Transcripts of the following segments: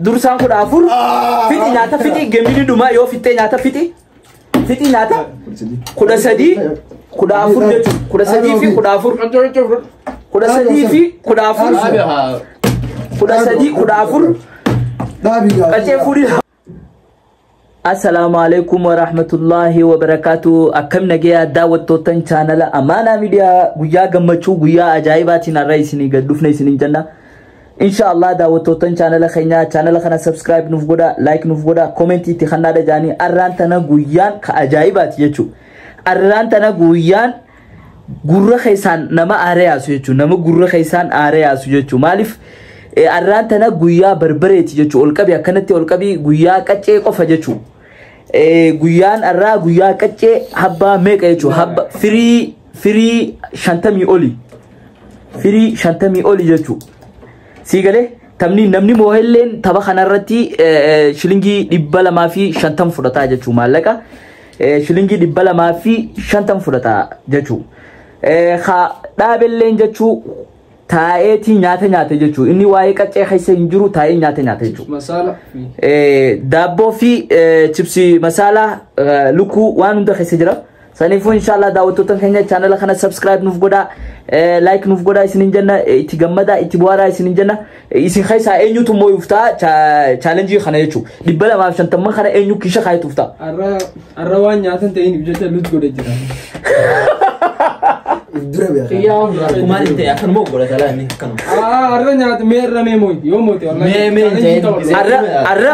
Dursan kuda afur. Fiti nyata fiti gemini duma yo fiti nyata fiti. Fiti nyata. Kuda sadi. Kuda afur jechu. Kuda sadi fi kuda afur. Kuda sadi fi kuda afur. Kuda sadi kuda afur. Kace furi. Assalamu alaikum wa rahmatullahi wa barakatuh. Akkam nageya daawwattoota channel Amana Media guyyaa gammachuu guyyaa ajaa'ibaatiin har'a isinii gad dhufne isiniin jenna. Inshallah daawwattoota channel kana subscribe nuuf godha, like nuuf godha, comment itti khannaadha jaanii arraan tana guyyaan ka ajaa'ibaati jechuudha. Arraan tana guyyaan gurra keessaan nama aaree yaasu jechuudha. Nama gurra keessaan aaree yaasu jechuudha. Maaliif arraan tana guyyaa barbareeti jechuudha. Olqabii akkanatti olqabii guyyaa qaccee qofa jechuudha. Guyyaan arraa guyyaa qaccee habba meeqa jechuudha. Habba firii 50 oli. Firii 50 oli jechuudha. Sigale tamni namni moohelleen tapha kanarratti shilingii 250 fudhataa jechuudha. Maallaqa shilingii 250 fudhataa jechuudha. Dhaabelleen jechuudha. Taa'eeti nyaata jechuudha. Inni waa'ee qaccee keessa hin jiru taa'ee nyaata jechuudha. Masala. Daabboo fi chipsi masala lukkuu waan hunda keessa jira. Saniifuu inshallah daawwattoota keenya channel kana subscribe nuuf godha, like nuuf godha isinin jenna, itti gammada, itti bu'aara isinin jenna. Isin keessa eenyutu mooyuftaa challenge kana jechuudha. 250 kana eenyu kisha kaaytuuftaa. Arra waan nyaatan ta'in jecha lut godhe jira. Kumaan itti akan mau boleh jalan ni kan. Arra nyaata meerra meemoy yoo moote wallahi. Arra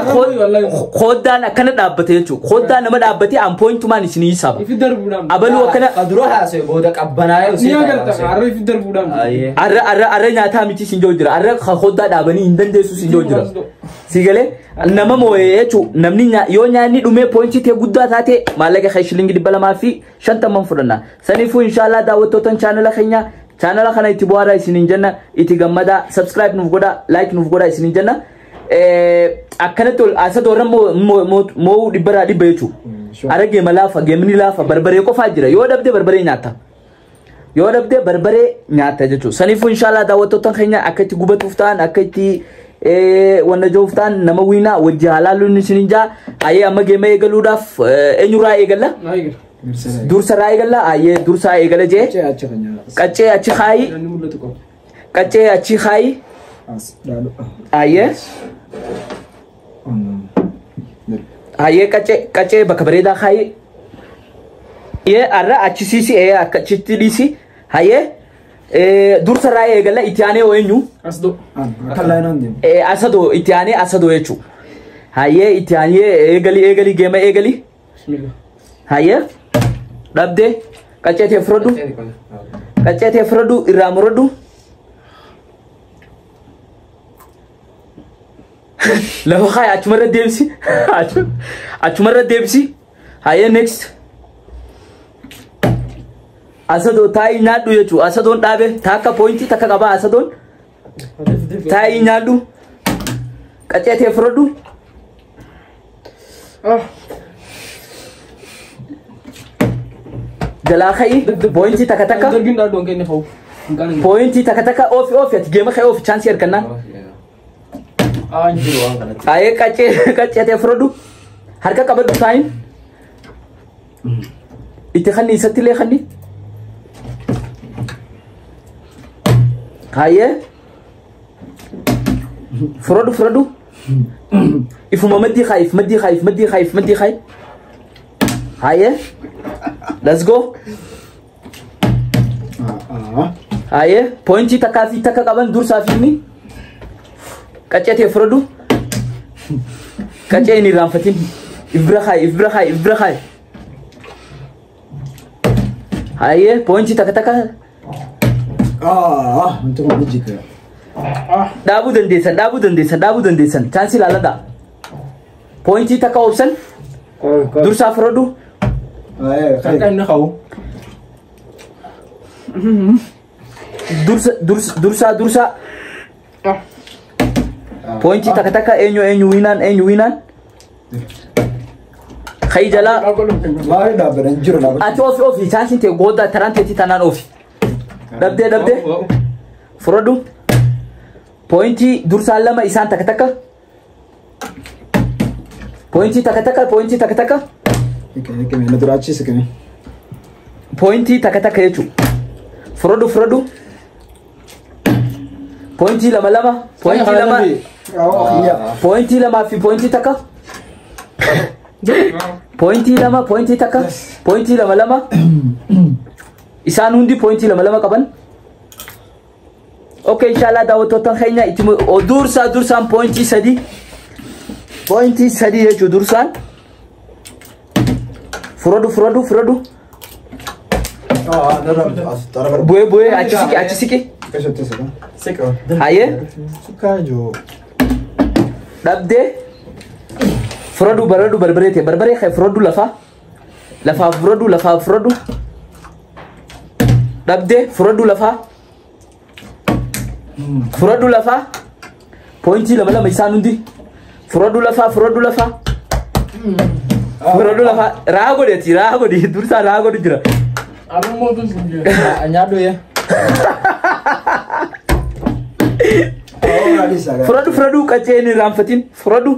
khoddaan akkana dhaabbate jechuudha. Khoddaan nama dhaabbate an point man isin hisaaba. Ifi darbuudhaan. Abaluu akkana aduro haasee booda qabbanaa yoo ni agarta arra ifi darbuudhaan. Arra nyaataa miti sin jira. Arra khoddaa dhaabanii hin dandeessu sin jira. Sigale nama moo'ee jechuudha. Namni yoo nyaanni dhumee point ta'e guddaa taate maallaqa khayshilingii 250 fudhanna. Saniifuu inshallah daawwattoota channel keenya channel kana itti bu'aara isinin jenna, itti gammada, subscribe nuuf godha, like nuuf godha isinin jenna. Akkanatti asad warra moo dhibba jechuudha. Ara geema laafa, geemni laafa, barbaree qofaa jira. Yoo dhabde barbaree nyaata. Yoo dhabde barbaree nyaata jechuudha. Saniifuu inshallah daawwattoota keenya akka itti gubatuuf ta'an, akka itti wanna joof ta'an nama wiina wajji halaaluun isinin jaa. Ayee amma geema eegaluudhaaf eenyurraa eegalla? Dursa raa eegalla. Ayee dursaa eegala jee. Qaccee achi khaayi. Qaccee achi khaayi. Ayee. Ayee qaccee bakka bareedaa khaayi. Ayee arra achi siisi akka chitti dhiisi. Ayee dursa raa eegalla itti aanee eenyu? Asdo. Asado itti aanee asado jechuudha. Ayee itti aanee eegali geema eegali. Bismillah. Ayee dhabde qaccee tee fudhadhu. Qaccee tee fudhadhu irraa muradhu. Lafa kaayi achumarra deebisi. Achumarra deebisi. Ayee next. Asado taa'ii nyaadhu jechuudha. Asadoon dhaabe takka pointii takka qaba asadoon. Taa'ii nyaadhu. Qaccee tee fudhadhu. Jalaa kaayi pointii takka takka. Pointii takka takka ofi ati geema kaayi ofi chaansii argannaan. Ayee qaccee tee fudhadhu. Harka qabadhu taa'iin. Itti kanni isatti illee kanni. Ayee fudhadhu. Ifuma maddii kaayi. Ayee let's go. Ayee pointii takkaa fi takka qaban dursaa fi inni. Qaccee tee fudhadhu. Qaccee inni raanfatiin. Ifbira kaayi. Ayee pointii takka. Dhaabuu dandeessan. Chaansii ilaaladha. Pointii takka obsan. Dursaa fudhadhu. Dursaa. Pointii takka eenyu wiinaan. Kaayi jalaa. Ati ofi chaansiin ta'e goota taraan ta'etti tanaan ofi. Dhabdee fudhadhu. pointii dursaan lama isaan takka takka pointii takka takka na duraachi sikame pointii takka takka jechuudha fudhadhu pointii lama pointii lamaa fi pointii takka pointii lama pointii takka pointii lama isaan hundi pointii lama qaban. Okay, inshallah daawwattoota keenya itti dursaan pointii sadii jechuudha dursaan fudhadhu bu'ee achi siqi hayyee dhabdee fudhadhu barbaree kee fudhadhu lafaa fudhadhu dhabdee fudhadhu lafaa pointii lama isaan hundi fudhadhu lafaa raa godhi dursaa raa godhi jira nyaadhu ye fudhadhu qaccee hin irraanfatin fudhadhu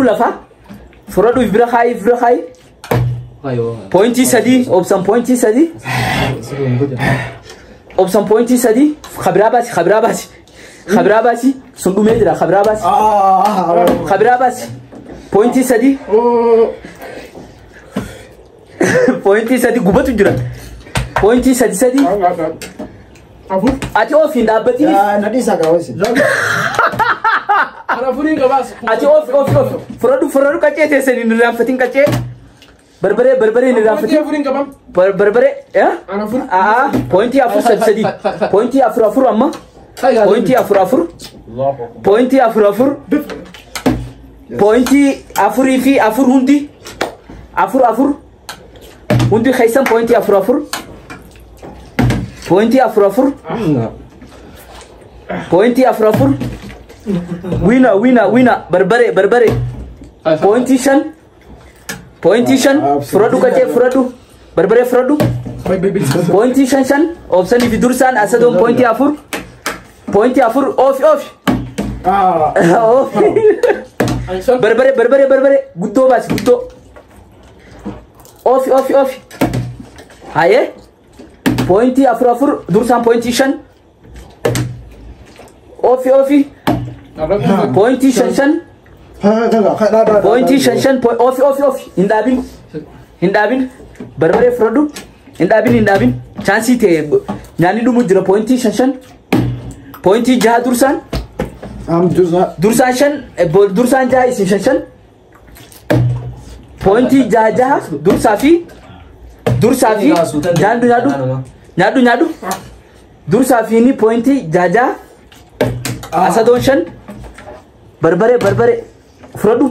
lafaa fudhadhu bira kaayi pointii sadii obsan pointii sadii obsan pointii sadii khabiraa baasi sun dhumee jira khabiraa baasi pointii sadii pointii sadii gubatu jira pointii sadii ati ofiin dhaabbatii nadhiisa qaawwesi ati ofi fudhadhu qaccee teessanii hin irraanfatin qaccee barbaree hin irraanfatin barbaree pointii afur sadii pointii afur amma pointii afur pointii afurii fi afur hundi hundi keessan pointii afur pointii afur wina barbaree pointii shan fudhadhu qaccee fudhadhu barbaree fudhadhu pointii shan obsanii fi dursaan asadoon pointii afur ofi barbaree guddoo baasi guddoo ofi hayyee pointii afur dursaan pointii shan ofi pointii shan pointii shan ofi hin dhaabin barbaree fudhadhu hin dhaabin chaansii ta'e nyaanni dhumu jira pointii shan pointii jaha dursaan jaha isin shan pointii jaha dursaa fi nyaadhu dursaa fi ni pointii jaha asadoon shan barbaree fudhadhu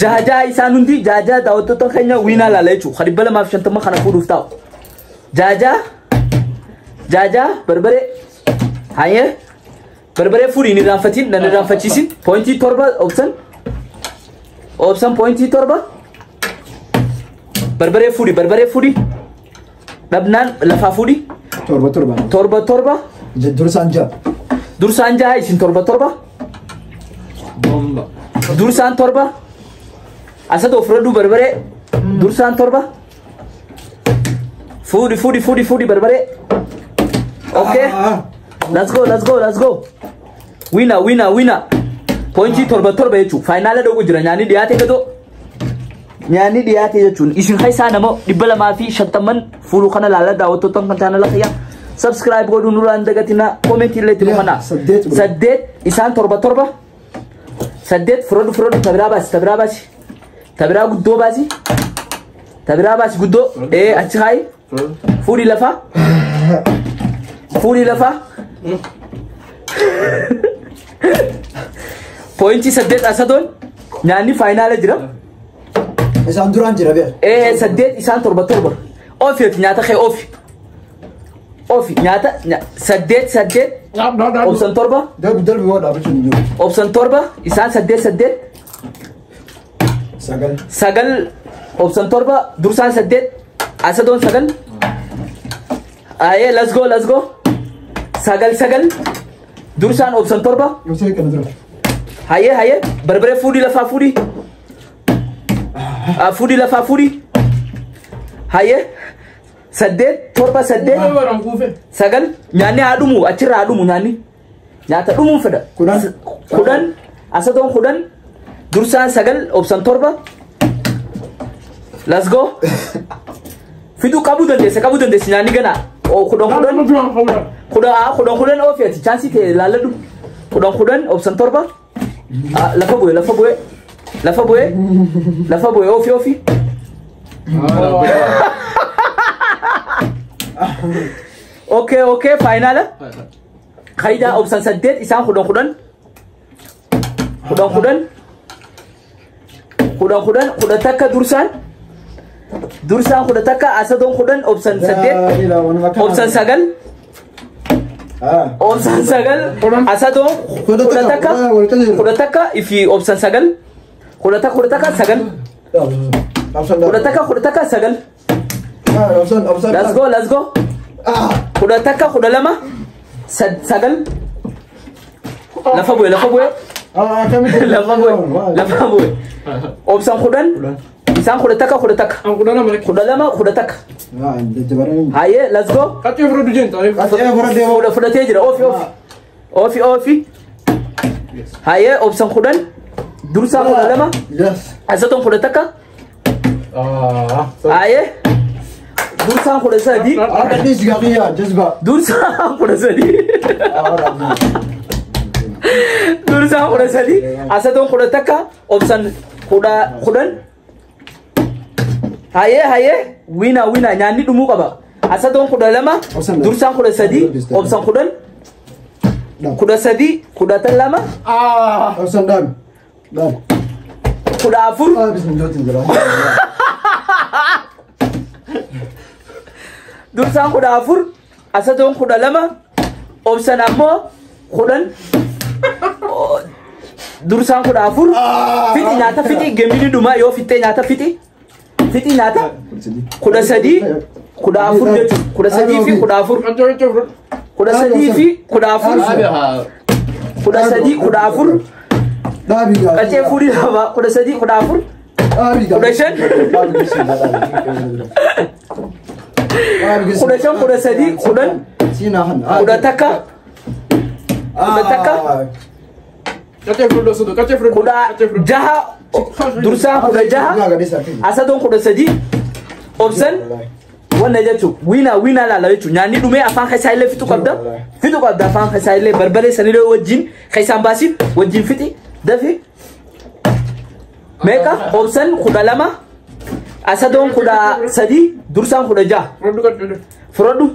jaha isaan hundi jaha daawwattoota keenya wiinaa laala jechuudha 250 kana fuudhuuf taa'u jaha barbaree hayyee barbaree fuudhiin irraanfatiin nan irraanfachiisin pointii torba obsan pointii torba barbaree fuudhi dhabnaan lafaa fuudhi torba dursaan jaha isin torba dursaan torba asad fudhadhu barbaree dursaan torba fuudhi barbaree okay let's go winner pointii torba jechuun faayinaala dhoogu jira nyaanni dhiyaate jechuun isin keessaa nama 250 fuulu kana laala daawwattoota kan chaanala kiyya subscribe godhuu nuraan dagatina comment illee itti dhufana 8 isaan torba 8 fudhadhu tabiraa guddoo baasi guddoo achi kaayi fuudhi lafaa pointii 8 asadoon nyaanni faayinaala jira isaan duraan jira bee 8 isaan torba ofi nyaata kee ofi nyaata 8 obsan torba dalbi woo dhaabachuu hin jiru obsan torba isaan 8 sagal obsan torba dursaan 8 asadoon 9 let's go sagal dursaan obsan torba Yoo ta'e kana dura. haye barbare fuudhi lafaa fuudhi fuudhi lafaa fuudhi haye saddeet torba saddeet Waran kuufe. sagal nyaanni haa dhumu achirraa haa dhumu nyaanni nyaata dhumuun fedha kudhan asatoon kudhan dursaan sagal obsan torba let's go fidu qabu dandeesse nyaanni gana kudhan oofiyati chaansi ta'e laalladhu kudhan obsan torba lafa bu'e oofi okay finala kaida obsan saddeet isaan kudhan takka dursaan kudha takka asadoon kudhan obsan saddeet obsan sagal asadoon kudha takka ifi obsan sagal kudha takka sagal sagal let's go kudha takka kudha lama sagal lafa bu'e obsan kudhan isaan kudha takka kudha lama kudha takka haye let's go Kacce furu dujen taa'e. fudhatee jira oofi haye obsan kudhan dursaan kudha lama asatoon kudha takka haye dursaan kudha sadii dursaan kudha sadii asatoon kudha takka obsan kudhan haye wina nyaanni dhumuu qaba asatoon kudha lama dursaan kudha sadii obsan kudha sadii kudhatan lama kudha afur dursaan kudha afur asatoon kudha lama obsan ammoo kudhan dursaan kudha afur fixi nyaata fixi gemini dhuma yoo fixee nyaata fixi nyaata kudha sadii kudha afur jechuudha kudha sadii fi kudha afur kudha sadii fi kudha afur kudha sadii kudha afur qaccee fuudhii lama kudha sadii kudha afur kudha shan kudha sadii kudha takka kudha jaha dursaan kudha jaha asatoon kudha sadii obsan wannan jechuun wiina laala jechuun nyaanni dhumee afaan keessaa illee fixu qabda afaan keessaa illee barbaree sanillee wajjin keessaan baasin wajjin fixi dafi meeqa obsan kudha lama asatoon kudha sadii dursaan kudha jaha fudhadhu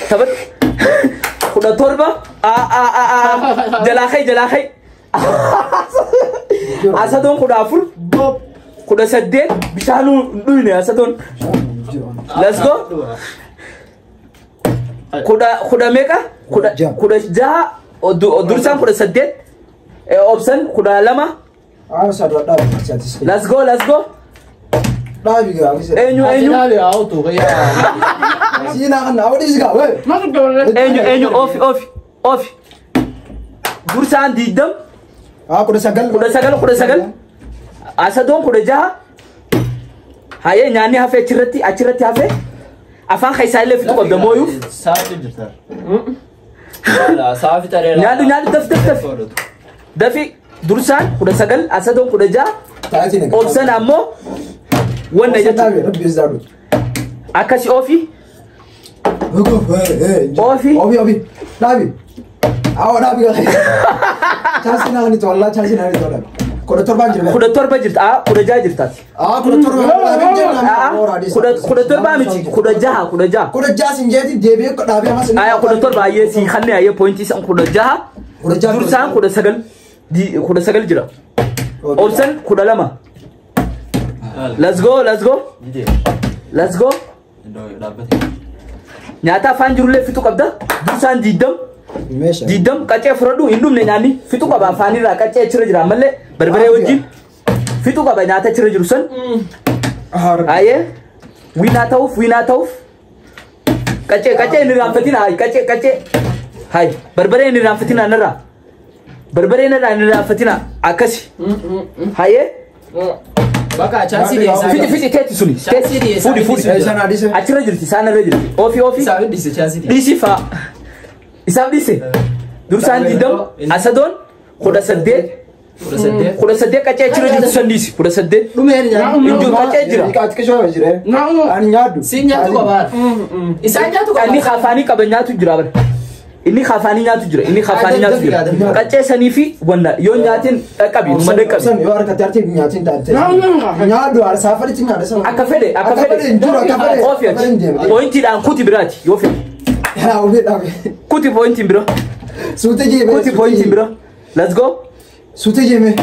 taphat kudha torba jalaa kay asatoon kudha afur kudha saddeet bishaanuu dhuyne asatoon let's go kudha meeqa kudha jaha dursaan kudha saddeet obsan kudha lama let's go eenyu oofi dursaan diidam kudha sagal asadoon kudha jaha haye nyaanni hafe achirratti hafe afaan keessaa illee fixu qabda mooyuuf nyaanni dafi dursaan kudha sagal asadoon kudha jaha obsan ammoo wanna jechuudha akkasi oofi kudha torba jirta kudha jaha jirtaati kudha torba miti kudha jaha kudha torba ayyee si kanne ayyee pointii san kudha jaha dursaan kudha sagal jira obsan kudha lama let's go nyaata afaan jirullee fixu qabda dursaan diidam qaccee fudhadhu hin dhumne nyaanni fixu qaba afaanirraa qaccee achirra jira ammallee barbaree wajjin fixu qaba nyaata achirra jiru san haye wiinaa ta'uuf قچه نرافتی نا قچه هاي بربري نرافتی نا نرا بربري نرافتی نا اكسي هاي بقى chance دي فيتي تاتي سوني فودي سنة دي سنة اترى جرتي سانا رجل اوفي ساوي دي chance دي ديسي فا يساب ديسي درسان ديدم اسدون خدا سدد خدا سدد قچه اترى جرتي سنديسي خدا سدد انجو قچه جرا كاتكشوا جرا أنا نادو سينيا تو بابا إسانيا تو اني خافاني كبنياتو جرا بر اني خافاني نياتو جرا اني خافاني نياتو جرا قچه سنيفي ونا يو نياتين قبي مدك سن يوار كتارتي نياتين دارتي نادو على سافر تيجي على سافر akafede اوفي بوينتي دان كوتي براتي يوفي كوتي بوينتي برو سوتجي كوتي بوينتي برو let's go سوتجي مي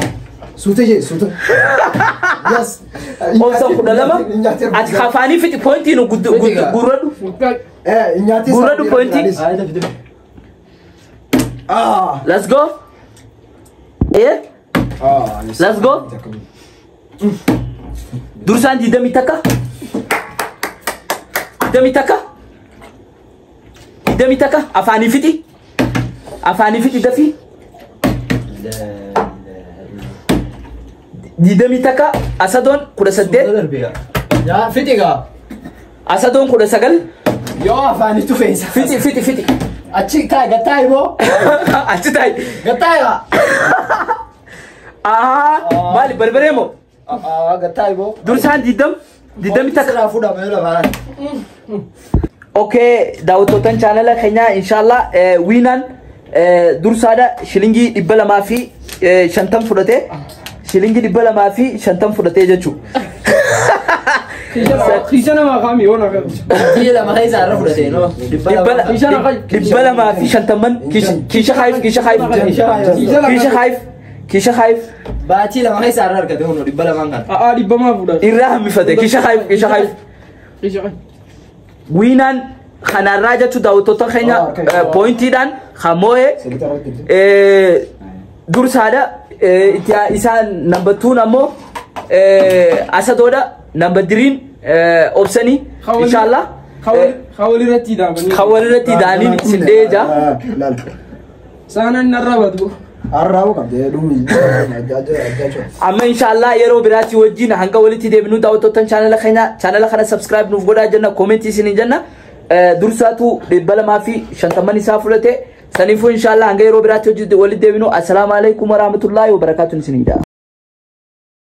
سوتجي سوت يس also kudalama at khafani fiti pointi no guradu نياتي guradu pointi let's go let's go dursan di demitaka afani fiti dafi di demitaka asadon kuda sadde يا فيتيغا asadon kuda sagal يا فاني تو فيس fiti أشي كاي غتاي بو achitai غتاي mali barbaremo غتاي بو dursan demitaka رافودا ميلا بارا okay daawwattoota channel keenya inshallah wiinan dursaadha shilingi 200 fi 50 fudhate shilingi 200 fi 50 fudhate jechuudha خيشنا ما خامي هنا هي لما هي زعرف ولا تينو 200 في 50 كيش خايف باتي لما هي زعرف كده هنا دبلا ما كان دبا ما فودا irraa mifate كيش خايف wiinan kanarraa jechu daawwattoota keenya pointiidhaan hamoe dursaadha isaan number 2 ammoo asadoodha number 3 obsanii inshallah khawalirratti daaniin sindeeja سانا نربط الرابو كده دومي amma inshallah yeroo biraatti wajjin hanga walitti deebinu daawwattoota channel kana subscribe nuuf godhaa jenna comment isin jenna dursaatu 200 fi 50 isaa fudhate saniifuu inshallah hanga yeroo biraatti walitti deebinu assalamu alaykum wa rahmatullahi wa barakatuh isin